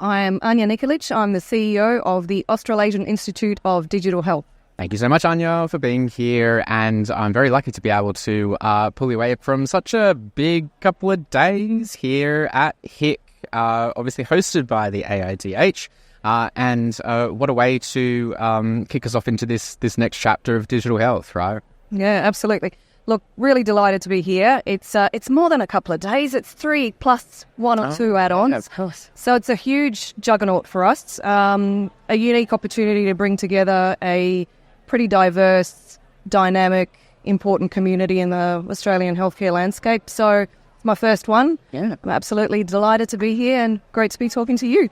I am Anja Nikolic. I'm the CEO of the Australasian Institute of Digital Health. Thank you so much, Anja, for being here. And I'm very lucky to be able to pull you away from such a big couple of days here at HIC, obviously hosted by the AIDH. And what a way to kick us off into this next chapter of digital health, right? Yeah, absolutely. Look, really delighted to be here. It's more than a couple of days. It's 3 plus 1 or 2 add-ons. Yeah, of course. So it's a huge juggernaut for us. A unique opportunity to bring together a pretty diverse, dynamic, important community in the Australian healthcare landscape. So it's my first one. Yeah. I'm absolutely delighted to be here and great to be talking to you.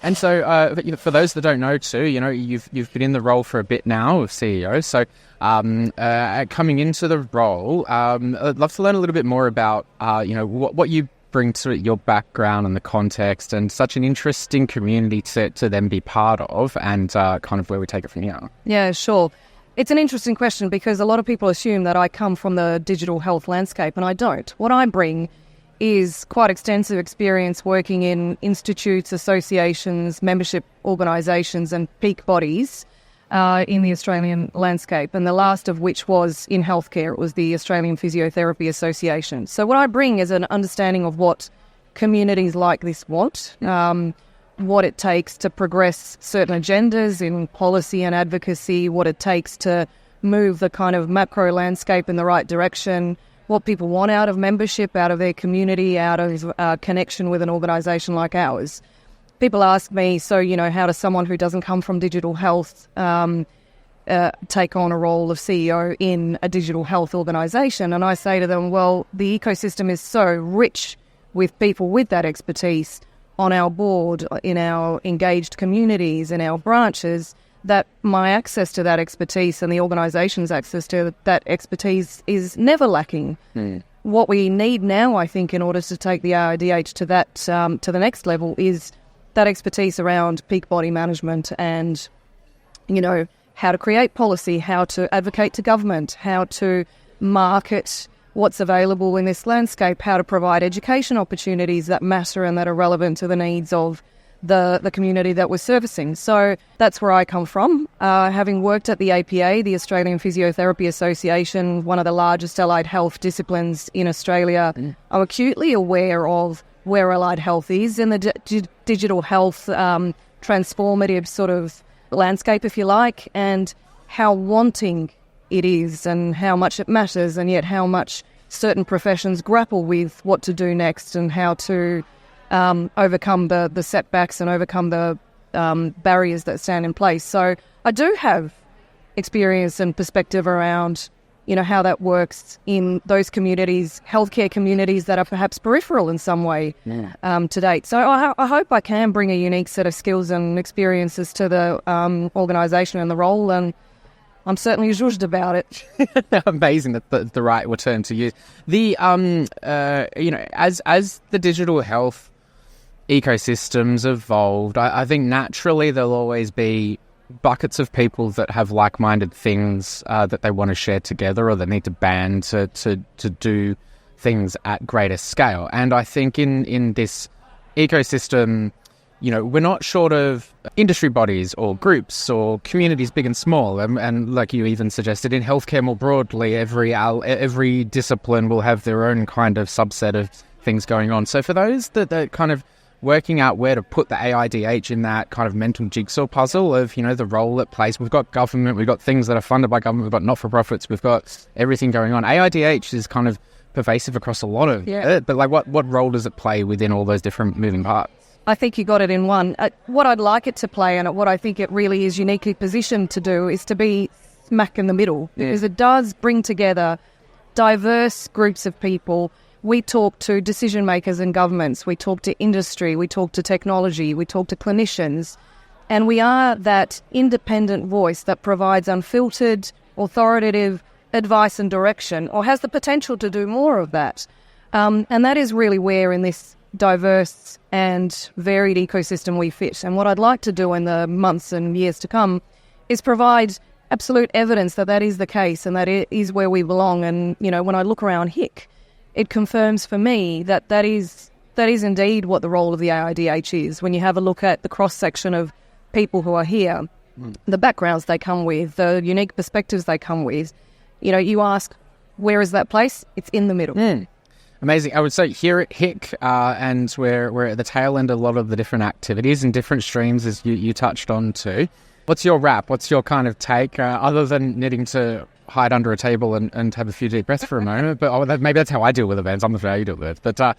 And so for those that don't know too, you've been in the role for a bit now of CEO. So coming into the role, I'd love to learn a little bit more about, what you bring to your background and the context and such an interesting community to then be part of and kind of where we take it from here. Yeah, sure. It's an interesting question because a lot of people assume that I come from the digital health landscape, and I don't. What I bring is quite extensive experience working in institutes, associations, membership organisations and peak bodies in the Australian landscape, and the last of which was in healthcare. It was the Australian Physiotherapy Association. So what I bring is an understanding of what communities like this want, what it takes to progress certain agendas in policy and advocacy, what it takes to move the kind of macro landscape in the right direction, what people want out of membership, out of their community, out of connection with an organisation like ours. People ask me, so, how does someone who doesn't come from digital health take on a role of CEO in a digital health organisation? And I say to them, well, the ecosystem is so rich with people with that expertise on our board, in our engaged communities, in our branches, that my access to that expertise and the organisation's access to that expertise is never lacking. What we need now, I think, in order to take the AIDH to that to the next level is that expertise around peak body management and, how to create policy, how to advocate to government, how to market what's available in this landscape, how to provide education opportunities that matter and that are relevant to the needs of the community that we're servicing. So that's where I come from. Having worked at the APA, the Australian Physiotherapy Association, one of the largest allied health disciplines in Australia, I'm acutely aware of where allied health is in the digital health transformative sort of landscape, if you like, and how wanting it is and how much it matters, and yet how much certain professions grapple with what to do next and how to overcome the setbacks and overcome the barriers that stand in place. So I do have experience and perspective around, how that works in those communities, healthcare communities that are perhaps peripheral in some way to date. So I hope I can bring a unique set of skills and experiences to the organisation and the role, and I'm certainly zhuzhed about it. Amazing, that the right term to use. The as the digital health ecosystems evolved, I think naturally there'll always be buckets of people that have like-minded things that they want to share together, or that need to band to do things at greater scale. And I think in this ecosystem, we're not short of industry bodies or groups or communities big and small. And like you even suggested, in healthcare more broadly, every discipline will have their own kind of subset of things going on. So for those that kind of working out where to put the AIDH in that kind of mental jigsaw puzzle of, the role it plays. We've got government, we've got things that are funded by government, we've got not-for-profits, we've got everything going on. AIDH is kind of pervasive across a lot of it, but like what role does it play within all those different moving parts? I think you got it in one. What I'd like it to play, and what I think it really is uniquely positioned to do, is to be smack in the middle, because it does bring together diverse groups of people. We talk to decision makers in governments, we talk to industry, we talk to technology, we talk to clinicians, and we are that independent voice that provides unfiltered, authoritative advice and direction, or has the potential to do more of that. And that is really where in this diverse and varied ecosystem we fit. And what I'd like to do in the months and years to come is provide absolute evidence that is the case and that it is where we belong. And, when I look around HIC, it confirms for me that is that is indeed what the role of the AIDH is. When you have a look at the cross-section of people who are here, the backgrounds they come with, the unique perspectives they come with, you ask, where is that place? It's in the middle. Amazing. I would say here at HIC, and we're at the tail end of a lot of the different activities and different streams, as you touched on too. What's your wrap? What's your kind of take, other than needing to hide under a table and have a few deep breaths for a moment? But maybe that's how I deal with events. I'm not sure how you deal with it. But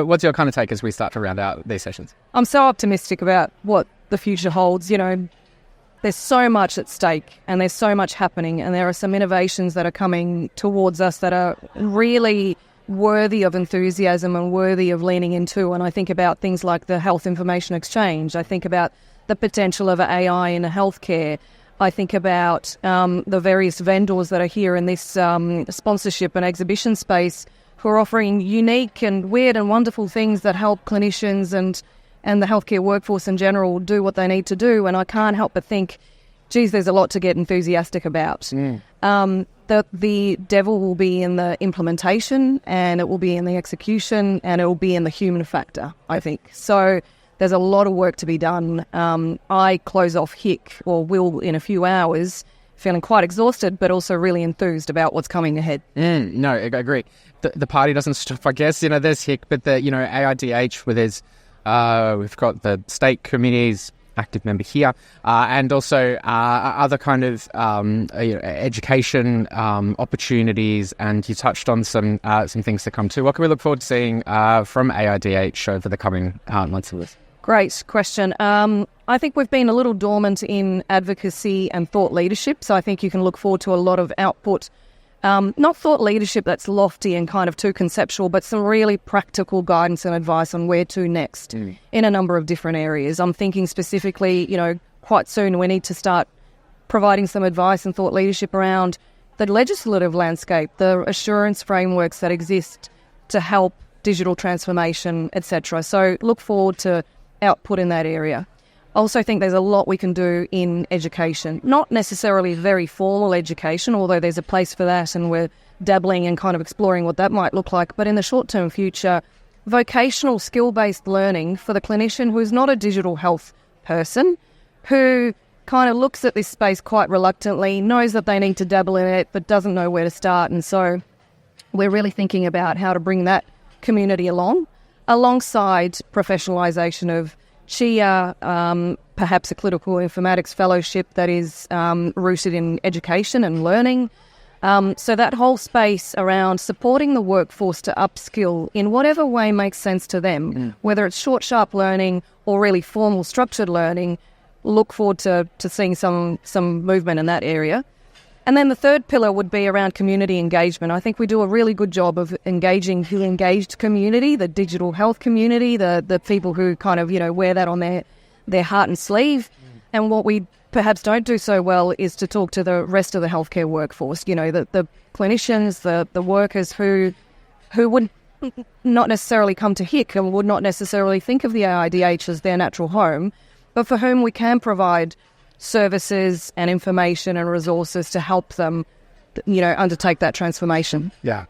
what's your kind of take as we start to round out these sessions? I'm so optimistic about what the future holds. There's so much at stake and there's so much happening, and there are some innovations that are coming towards us that are really worthy of enthusiasm and worthy of leaning into. And I think about things like the health information exchange. I think about the potential of AI in healthcare. I think about the various vendors that are here in this sponsorship and exhibition space who are offering unique and weird and wonderful things that help clinicians and the healthcare workforce in general do what they need to do. And I can't help but think, geez, there's a lot to get enthusiastic about. The devil will be in the implementation, and it will be in the execution, and it will be in the human factor, I think. So there's a lot of work to be done. I close off HIC, or will in a few hours, feeling quite exhausted, but also really enthused about what's coming ahead. No, I agree. The party doesn't stop, I guess. There's HIC, but the AIDH, where there's we've got the state committees, active member here, and also other kind of education opportunities. And you touched on some things to come too. What can we look forward to seeing from AIDH over the coming months of this? Great question. I think we've been a little dormant in advocacy and thought leadership, so I think you can look forward to a lot of output. Not thought leadership that's lofty and kind of too conceptual, but some really practical guidance and advice on where to next in a number of different areas. I'm thinking specifically, quite soon we need to start providing some advice and thought leadership around the legislative landscape, the assurance frameworks that exist to help digital transformation, etc. So look forward to output in that area. I also think there's a lot we can do in education, not necessarily very formal education, although there's a place for that and we're dabbling and kind of exploring what that might look like. But in the short-term future, vocational skill-based learning for the clinician who's not a digital health person, who kind of looks at this space quite reluctantly, knows that they need to dabble in it, but doesn't know where to start. And so we're really thinking about how to bring that community alongside professionalisation of CHIA, perhaps a clinical informatics fellowship that is rooted in education and learning. So that whole space around supporting the workforce to upskill in whatever way makes sense to them, whether it's short, sharp learning or really formal, structured learning, look forward to seeing some movement in that area. And then the third pillar would be around community engagement. I think we do a really good job of engaging the engaged community, the digital health community, the people who kind of, wear that on their heart and sleeve. And what we perhaps don't do so well is to talk to the rest of the healthcare workforce, the clinicians, the workers who would not necessarily come to HIC and would not necessarily think of the AIDH as their natural home, but for whom we can provide services and information and resources to help them, undertake that transformation. Yeah.